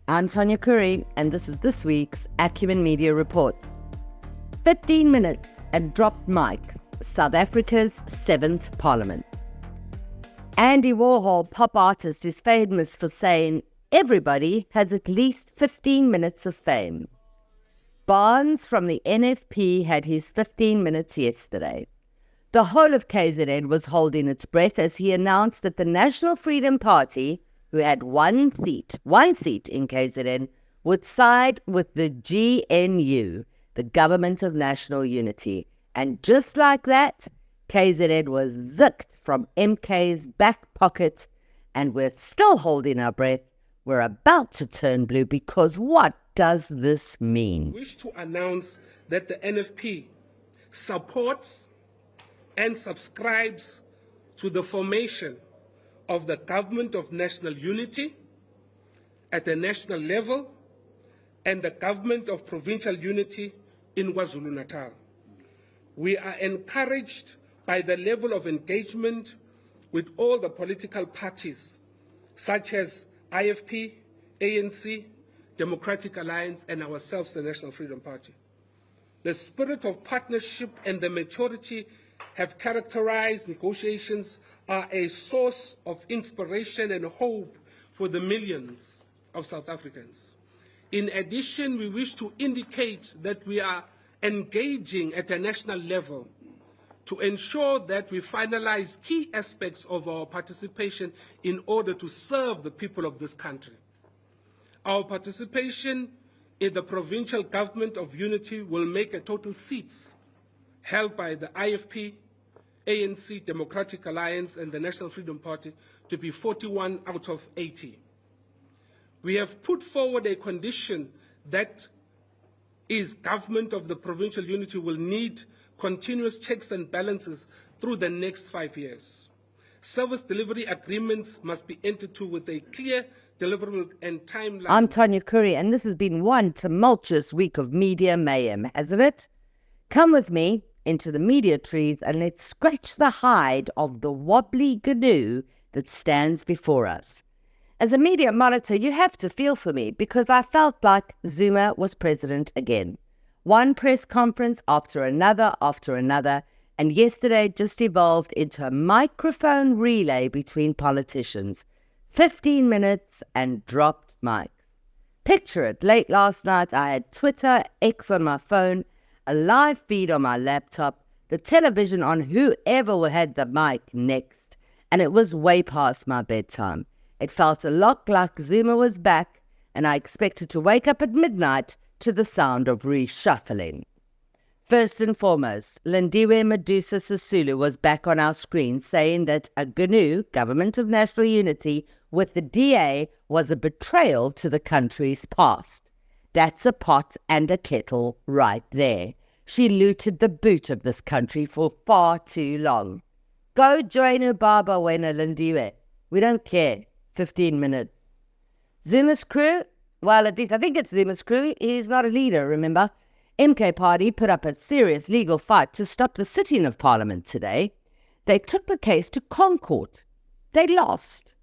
I'm Tanya Curry, and this is this week's Acumen Media Report. 15 minutes and dropped mics, South Africa's 7th Parliament. Andy Warhol, pop artist, is famous for saying, everybody has at least 15 minutes of fame. Barnes from the NFP had his 15 minutes yesterday. The whole of KZN was holding its breath as he announced that the National Freedom Party, who had one seat in KZN, would side with the GNU, the Government of National Unity. And just like that, KZN was zikked from MK's back pocket, and we're still holding our breath. We're about to turn blue, because what does this mean? I wish to announce that the NFP supports and subscribes to the formation of the Government of National Unity at the national level and the Government of Provincial Unity in KwaZulu-Natal. We are encouraged by the level of engagement with all the political parties, such as IFP, ANC, Democratic Alliance, and ourselves, the National Freedom Party. The spirit of partnership and the maturity have characterized negotiations are a source of inspiration and hope for the millions of South Africans. In addition, we wish to indicate that we are engaging at a national level to ensure that we finalize key aspects of our participation in order to serve the people of this country. Our participation in the Provincial Government of Unity will make a total seats held by the IFP, ANC, Democratic Alliance, and the National Freedom Party to be 41 out of 80. We have put forward a condition that is government of the provincial unity will need continuous checks and balances through the next 5 years. Service delivery agreements must be entered into with a clear deliverable and timeline. I'm Tanya Curry, and this has been one tumultuous week of media mayhem, hasn't it? Come with me into the media trees and let's scratch the hide of the wobbly GNU that stands before us. As a media monitor, you have to feel for me, because I felt like Zuma was president again. One press conference after another, and yesterday just evolved into a microphone relay between politicians. 15 minutes and dropped mics. Picture it, late last night I had Twitter, X on my phone, a live feed on my laptop, the television on whoever had the mic next, and it was way past my bedtime. It felt a lot like Zuma was back, and I expected to wake up at midnight to the sound of reshuffling. First and foremost, Lindiwe Medusa Sisulu was back on our screen saying that a GNU, Government of National Unity, with the DA was a betrayal to the country's past. That's a pot and a kettle right there. She looted the boot of this country for far too long. Go join Ubaba Wena Lindiwe. We don't care. 15 minutes. Zuma's crew? Well, at least I think it's Zuma's crew. He's not a leader, remember? MK Party put up a serious legal fight to stop the sitting of Parliament today. They took the case to Concourt. They lost.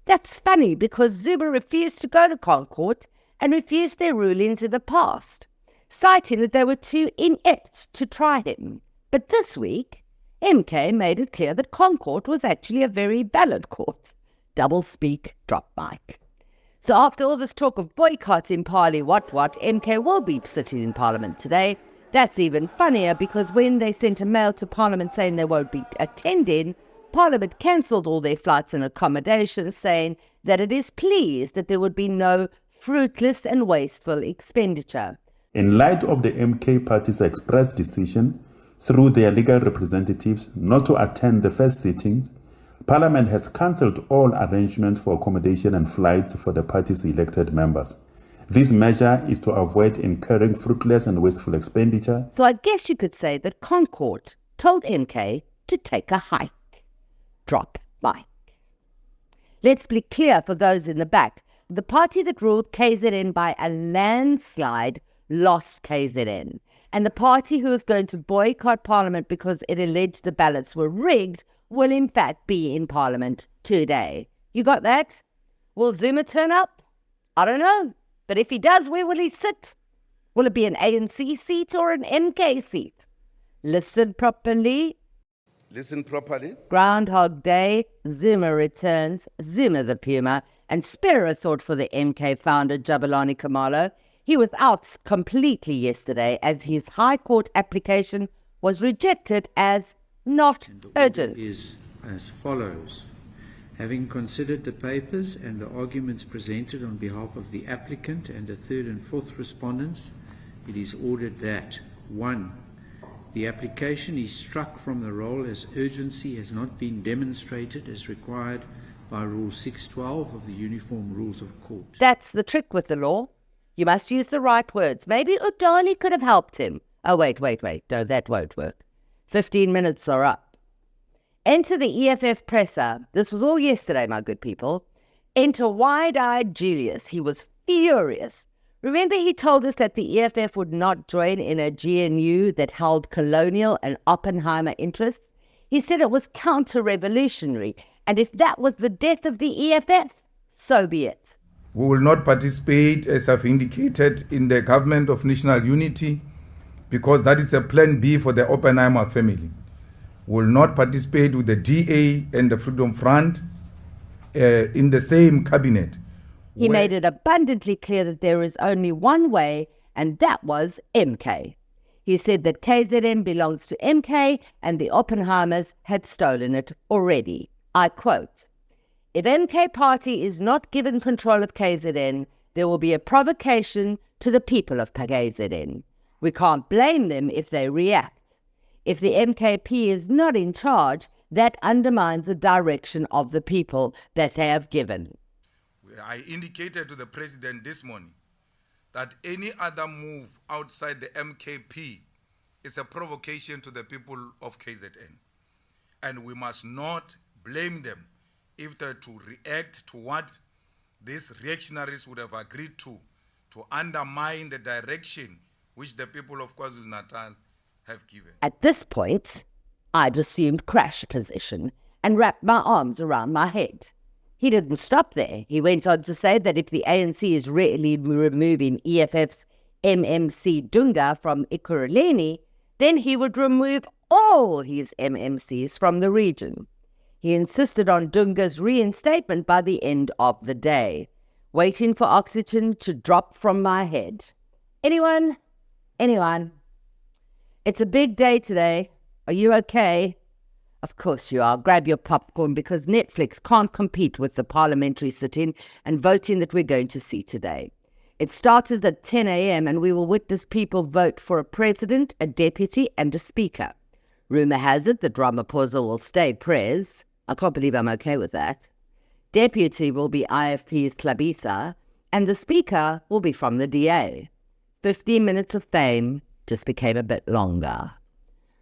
That's funny, because Zuma refused to go to Concourt and refused their rulings in the past, citing that they were too inept to try him. But this week, MK made it clear that Concourt was actually a very valid court. Double speak, drop mic. So after all this talk of boycott in Parley what, MK will be sitting in Parliament today. That's even funnier, because when they sent a mail to Parliament saying they won't be attending, Parliament cancelled all their flights and accommodations, saying that it is pleased that there would be no fruitless and wasteful expenditure. In light of the MK Party's express decision through their legal representatives not to attend the first sittings, Parliament has cancelled all arrangements for accommodation and flights for the party's elected members. This measure is to avoid incurring fruitless and wasteful expenditure. So I guess you could say that Concourt told MK to take a hike. Drop mic. Let's be clear for those in the back. The party that ruled KZN by a landslide lost KZN. And the party who is going to boycott Parliament because it alleged the ballots were rigged will in fact be in Parliament today. You got that? Will Zuma turn up? I don't know. But if he does, where will he sit? Will it be an ANC seat or an MK seat? Listen properly. Listen properly. Groundhog Day, Zuma returns, Zuma the Puma, and spare a thought for the MK founder, Jabulani Khumalo. He was out completely yesterday as his High Court application was rejected as not urgent. Is as follows. Having considered the papers and the arguments presented on behalf of the applicant and the third and fourth respondents, it is ordered that 1. The application is struck from the roll as urgency has not been demonstrated as required by Rule 612 of the Uniform Rules of Court. That's the trick with the law. You must use the right words. Maybe Udani could have helped him. Oh, wait. No, that won't work. 15 minutes are up. Enter the EFF presser. This was all yesterday, my good people. Enter wide-eyed Julius. He was furious. Remember, he told us that the EFF would not join in a GNU that held colonial and Oppenheimer interests. He said it was counter-revolutionary, and if that was the death of the EFF, so be it. We will not participate, as I've indicated, in the government of national unity, because that is a plan B for the Oppenheimer family. We will not participate with the DA and the Freedom Front in the same cabinet. He made it abundantly clear that there is only one way, and that was MK. He said that KZN belongs to MK and the Oppenheimers had stolen it already. I quote, "If MK party is not given control of KZN, there will be a provocation to the people of KZN. We can't blame them if they react. If the MKP is not in charge, that undermines the direction of the people that they have given." I indicated to the president this morning that any other move outside the MKP is a provocation to the people of KZN. And we must not blame them if they're to react to what these reactionaries would have agreed to undermine the direction which the people of KwaZulu-Natal have given. At this point, I'd assumed crash position and wrapped my arms around my head. He didn't stop there. He went on to say that if the ANC is really removing EFF's MMC Dunga from Ekurhuleni, then he would remove all his MMCs from the region. He insisted on Dunga's reinstatement by the end of the day, waiting for oxygen to drop from my head. Anyone? It's a big day today. Are you okay? Of course you are. Grab your popcorn because Netflix can't compete with the parliamentary sit-in and voting that we're going to see today. It started at 10 a.m. and we will witness people vote for a president, a deputy and a speaker. Rumour has it that Ramaphosa will stay pres. I can't believe I'm okay with that. Deputy will be IFP's Tlabisa and the speaker will be from the DA. 15 minutes of fame just became a bit longer.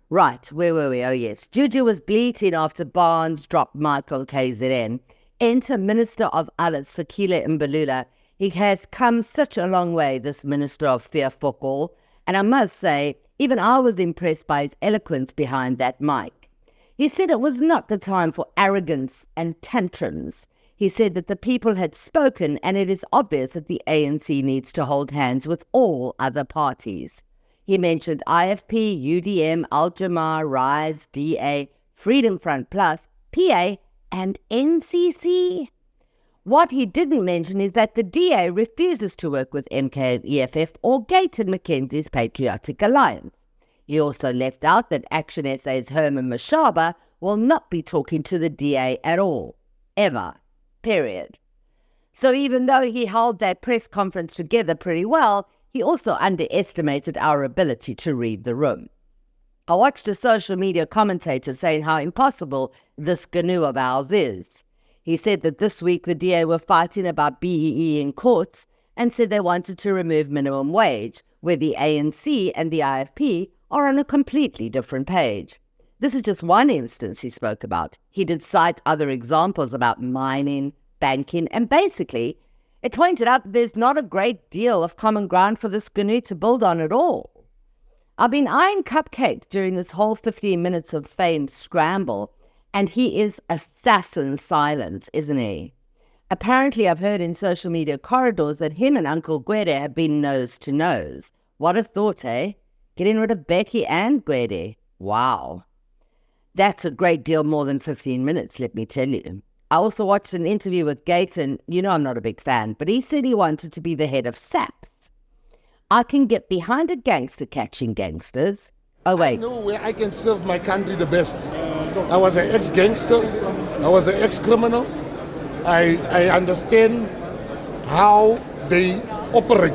Right, where were we? Oh yes, Juju was bleating after Barnes dropped Mike on KZN. Enter Minister of Alles, Fikile Mbalula. He has come such a long way, this Minister of Fear for All, and I must say, even I was impressed by his eloquence behind that mic. He said it was not the time for arrogance and tantrums. He said that the people had spoken and it is obvious that the ANC needs to hold hands with all other parties. He mentioned IFP, UDM, Al-Jamar, RISE, DA, Freedom Front Plus, PA, and NCC. What he didn't mention is that the DA refuses to work with MK and EFF or Gate and Mackenzie's Patriotic Alliance. He also left out that Action SA's Herman Mashaba will not be talking to the DA at all, ever, period. So even though he held that press conference together pretty well, he also underestimated our ability to read the room. I watched a social media commentator saying how impossible this GNU of ours is. He said that this week the DA were fighting about BEE in courts and said they wanted to remove minimum wage, where the ANC and the IFP are on a completely different page. This is just one instance he spoke about. He did cite other examples about mining, banking, and basically it pointed out that there's not a great deal of common ground for this GNU to build on at all. I've been eyeing Cupcake during this whole 15 minutes of feigned scramble, and he is assassin silence, isn't he? Apparently, I've heard in social media corridors that him and Uncle Gwede have been nose to nose. What a thought, eh? Getting rid of Becky and Gwede. Wow. That's a great deal more than 15 minutes, let me tell you. I also watched an interview with Gates, and you know I'm not a big fan, but he said he wanted to be the head of SAPS. I can get behind a gangster catching gangsters. Oh, wait. I know where I can serve my country the best. I was an ex-gangster. I was an ex-criminal. I understand how they operate.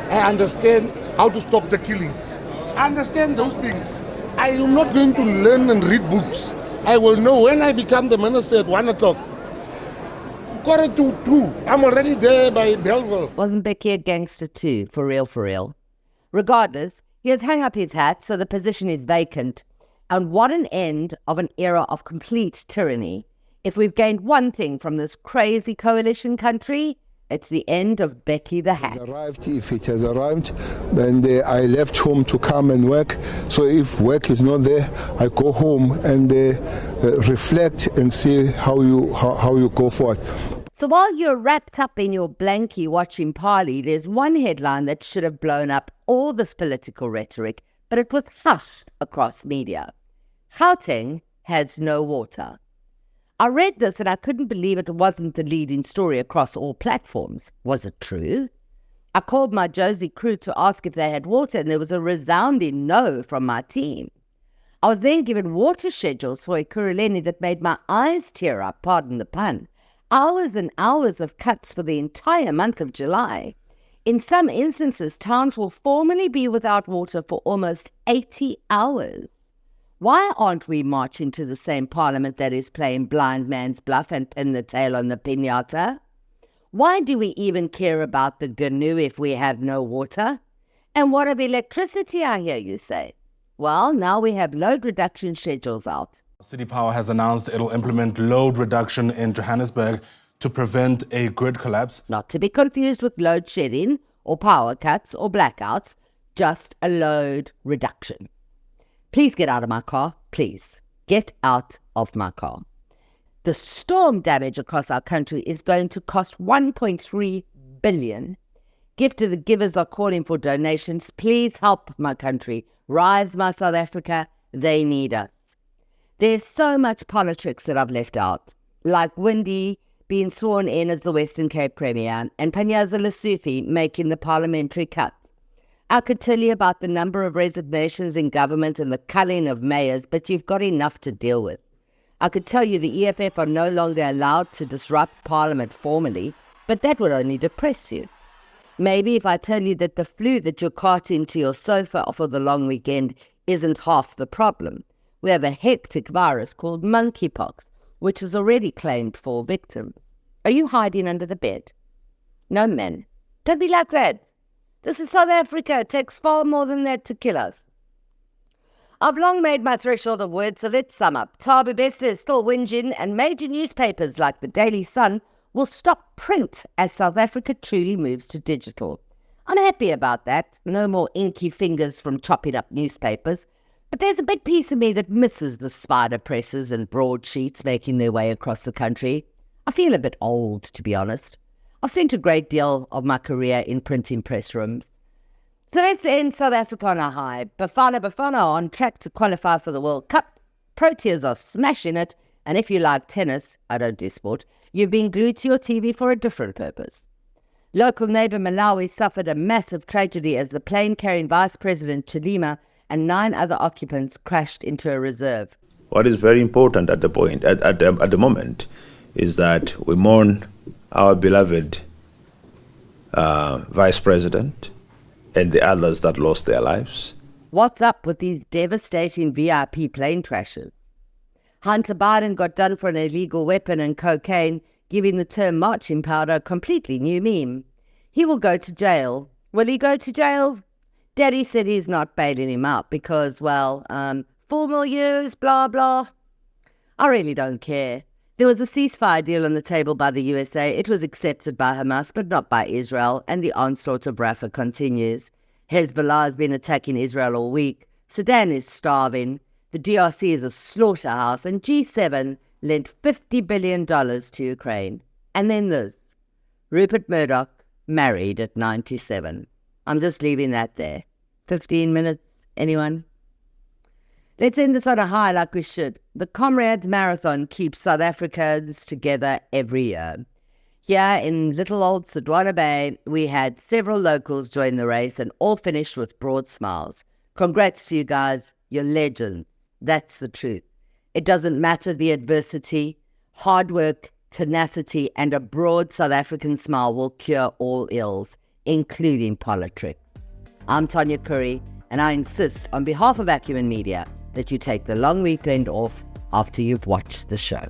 I understand how to stop the killings. I understand those things. I am not going to learn and read books. I will know when I become the minister at 1 o'clock. 1:45, I'm already there by Belleville. Wasn't Becky a gangster too, for real, for real? Regardless, he has hung up his hat, so the position is vacant. And what an end of an era of complete tyranny. If we've gained one thing from this crazy coalition country, it's the end of Becky the Hat. If it has arrived, then I left home to come and work. So if work is not there, I go home and reflect and see how you go forward. So while you're wrapped up in your blankie watching Parley, there's one headline that should have blown up all this political rhetoric, but it was hushed across media. Gauteng has no water. I read this and I couldn't believe it wasn't the leading story across all platforms. Was it true? I called my Josie crew to ask if they had water, and there was a resounding no from my team. I was then given water schedules for Ekurhuleni that made my eyes tear up, pardon the pun. Hours and hours of cuts for the entire month of July. In some instances, towns will formally be without water for almost 80 hours. Why aren't we marching to the same parliament that is playing blind man's bluff and pin the tail on the piñata? Why do we even care about the GNU if we have no water? And what of electricity, I hear you say? Well, now we have load reduction schedules out. City Power has announced it'll implement load reduction in Johannesburg to prevent a grid collapse. Not to be confused with load shedding or power cuts or blackouts, just a load reduction. Please get out of my car. Please get out of my car. The storm damage across our country is going to cost 1.3 billion. Give to the givers are calling for donations. Please help my country. Rise, my South Africa. They need us. There's so much politics that I've left out, like Windy being sworn in as the Western Cape Premier and Panyaza Lesufi making the parliamentary cut. I could tell you about the number of resignations in government and the culling of mayors, but you've got enough to deal with. I could tell you the EFF are no longer allowed to disrupt Parliament formally, but that would only depress you. Maybe if I tell you that the flu that you're carting to your sofa for the long weekend isn't half the problem. We have a hectic virus called monkeypox, which has already claimed 4 victims. Are you hiding under the bed? No, men. Don't be like that. This is South Africa. It takes far more than that to kill us. I've long made my threshold of words, so let's sum up. Thabo Bester is still whinging, and major newspapers like the Daily Sun will stop print as South Africa truly moves to digital. I'm happy about that. No more inky fingers from chopping up newspapers. But there's a big piece of me that misses the spider presses and broadsheets making their way across the country. I feel a bit old, to be honest. I've spent a great deal of my career in printing press rooms. So let's end South Africa on a high. Bafana are on track to qualify for the World Cup. Proteas are smashing it. And if you like tennis, I don't do sport, you've been glued to your TV for a different purpose. Local neighbour Malawi suffered a massive tragedy as the plane carrying Vice President Chilima and 9 other occupants crashed into a reserve. What is very important at the moment is that we mourn our beloved Vice President and the others that lost their lives. What's up with these devastating VIP plane crashes? Hunter Biden got done for an illegal weapon and cocaine, giving the term marching powder a completely new meme. He will go to jail. Will he go to jail? Daddy said he's not bailing him out because, 4 more years, blah, blah. I really don't care. There was a ceasefire deal on the table by the USA. It was accepted by Hamas, but not by Israel, and the onslaught of Rafah continues. Hezbollah has been attacking Israel all week. Sudan is starving. The DRC is a slaughterhouse, and G7 lent $50 billion to Ukraine. And then this. Rupert Murdoch married at 97. I'm just leaving that there. 15 minutes, anyone? Let's end this on a high like we should. The Comrades Marathon keeps South Africans together every year. Here in little old Sodwana Bay, we had several locals join the race and all finished with broad smiles. Congrats to you guys. You're legends. That's the truth. It doesn't matter the adversity. Hard work, tenacity, and a broad South African smile will cure all ills, including politics. I'm Tanya Curry, and I insist on behalf of Acumen Media that you take the long weekend off after you've watched the show.